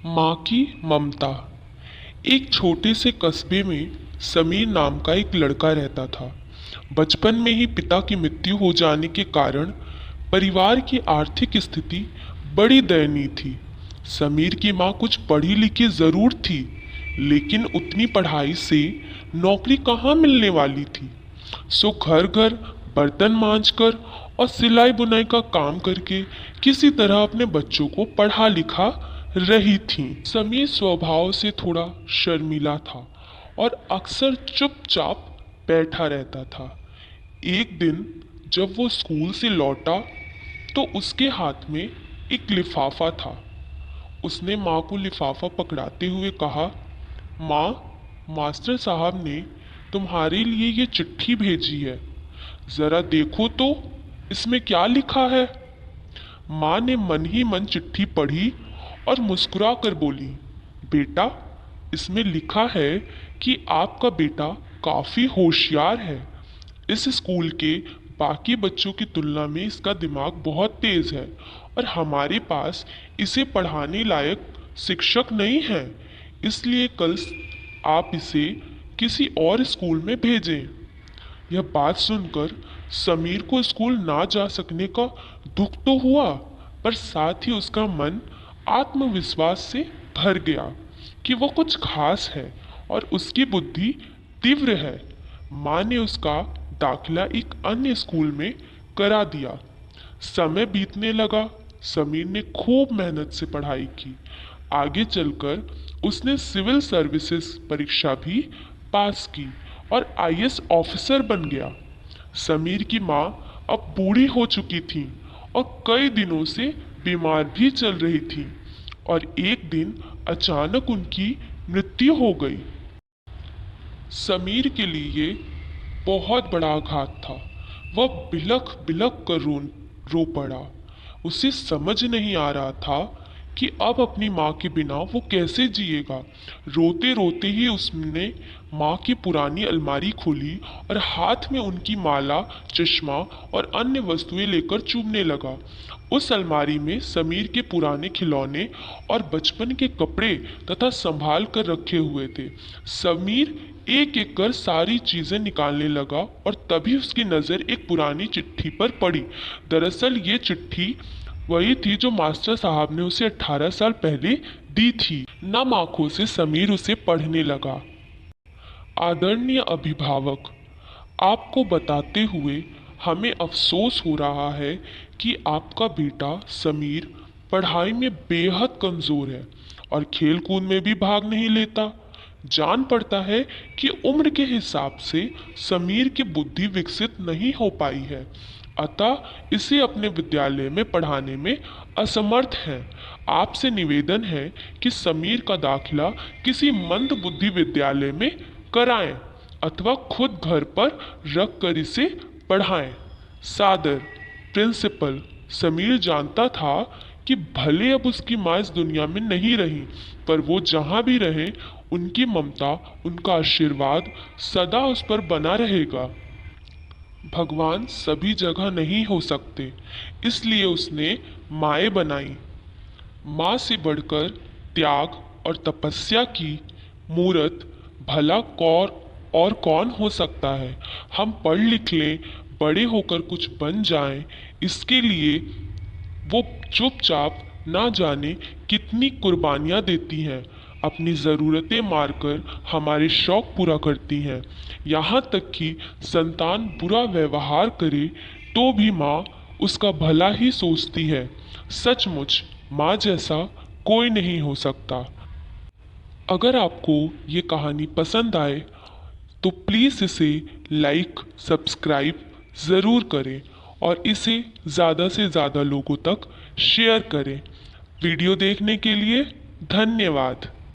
माँ की ममता। एक छोटे से कस्बे में समीर नाम का एक लड़का रहता था। बचपन में ही पिता की मृत्यु हो जाने के कारण परिवार की आर्थिक स्थिति बड़ी दयनीय थी। समीर की माँ कुछ पढ़ी लिखी जरूर थी, लेकिन उतनी पढ़ाई से नौकरी कहाँ मिलने वाली थी। सो घर घर बर्तन मांजकर और सिलाई बुनाई का काम करके किसी तरह अपने बच्चों को पढ़ा लिखा रही थी। समीर स्वभाव से थोड़ा शर्मीला था और अक्सर चुपचाप बैठा रहता था। एक दिन जब वो स्कूल से लौटा तो उसके हाथ में एक लिफाफा था। उसने माँ को लिफाफा पकड़ाते हुए कहा, माँ, मास्टर साहब ने तुम्हारे लिए ये चिट्ठी भेजी है, जरा देखो तो इसमें क्या लिखा है। माँ ने मन ही मन चिट्ठी पढ़ी और मुस्कुरा कर बोली, बेटा, इसमें लिखा है कि आपका बेटा काफ़ी होशियार है। इस स्कूल के बाकी बच्चों की तुलना में इसका दिमाग बहुत तेज है और हमारे पास इसे पढ़ाने लायक शिक्षक नहीं है, इसलिए कल आप इसे किसी और स्कूल में भेजें। यह बात सुनकर समीर को स्कूल ना जा सकने का दुख तो हुआ, पर साथ ही उसका मन आत्मविश्वास से भर गया कि वो कुछ खास है और उसकी बुद्धि तीव्र है। माँ ने उसका दाखिला एक अन्य स्कूल में करा दिया। समय बीतने लगा। समीर ने खूब मेहनत से पढ़ाई की। आगे चलकर उसने सिविल सर्विसेज परीक्षा भी पास की और आईएएस ऑफिसर बन गया। समीर की माँ अब बूढ़ी हो चुकी थी और कई दिनों से बीमार भी चल रही थी और एक दिन अचानक उनकी मृत्यु हो गई। समीर के लिए ये बहुत बड़ा आघात था। वह बिलख बिलख कर रो पड़ा। उसे समझ नहीं आ रहा था कि अब अपनी माँ के बिना वो कैसे जिएगा। रोते रोते ही उसने माँ की पुरानी अलमारी खोली और हाथ में उनकी माला, चश्मा और अन्य वस्तुएं लेकर चूमने लगा। उस अलमारी में समीर के पुराने खिलौने और बचपन के कपड़े तथा संभाल कर रखे हुए थे। समीर एक एक कर सारी चीजें निकालने लगा और तभी उसकी नजर एक पुरानी चिट्ठी पर पड़ी। दरअसल ये चिट्ठी वही थी जो मास्टर साहब ने उसे 18 साल पहले दी थी। नम आंखों से समीर उसे पढ़ने लगा। आदरणीय अभिभावक, आपको बताते हुए हमें अफसोस हो रहा है कि आपका बेटा समीर पढ़ाई में बेहद कमज़ोर है और खेल कूद में भी भाग नहीं लेता। जान पड़ता है कि उम्र के हिसाब से समीर की बुद्धि विकसित नहीं हो पाई है, अतः इसे अपने विद्यालय में पढ़ाने में असमर्थ हैं। आपसे निवेदन है कि समीर का दाखिला किसी मंद बुद्धि विद्यालय में कराएं अथवा खुद घर पर रख कर इसे पढ़ाएं। सादर, प्रिंसिपल। समीर जानता था कि भले अब उसकी माँ इस दुनिया में नहीं रही, पर वो जहाँ भी रहे उनकी ममता, उनका आशीर्वाद सदा उस पर बना रहेगा। भगवान सभी जगह नहीं हो सकते, इसलिए उसने माएँ बनाई। माँ से बढ़कर त्याग और तपस्या की मूर्त भला और कौन हो सकता है। हम पढ़ लिख लें, बड़े होकर कुछ बन जाएं, इसके लिए वो चुपचाप ना जाने कितनी कुर्बानियाँ देती हैं, अपनी ज़रूरतें मारकर हमारे शौक़ पूरा करती हैं। यहाँ तक कि संतान बुरा व्यवहार करे तो भी माँ उसका भला ही सोचती है। सचमुच माँ जैसा कोई नहीं हो सकता। अगर आपको ये कहानी पसंद आए तो प्लीज़ इसे लाइक, सब्सक्राइब ज़रूर करें और इसे ज़्यादा से ज़्यादा लोगों तक शेयर करें। वीडियो देखने के लिए धन्यवाद।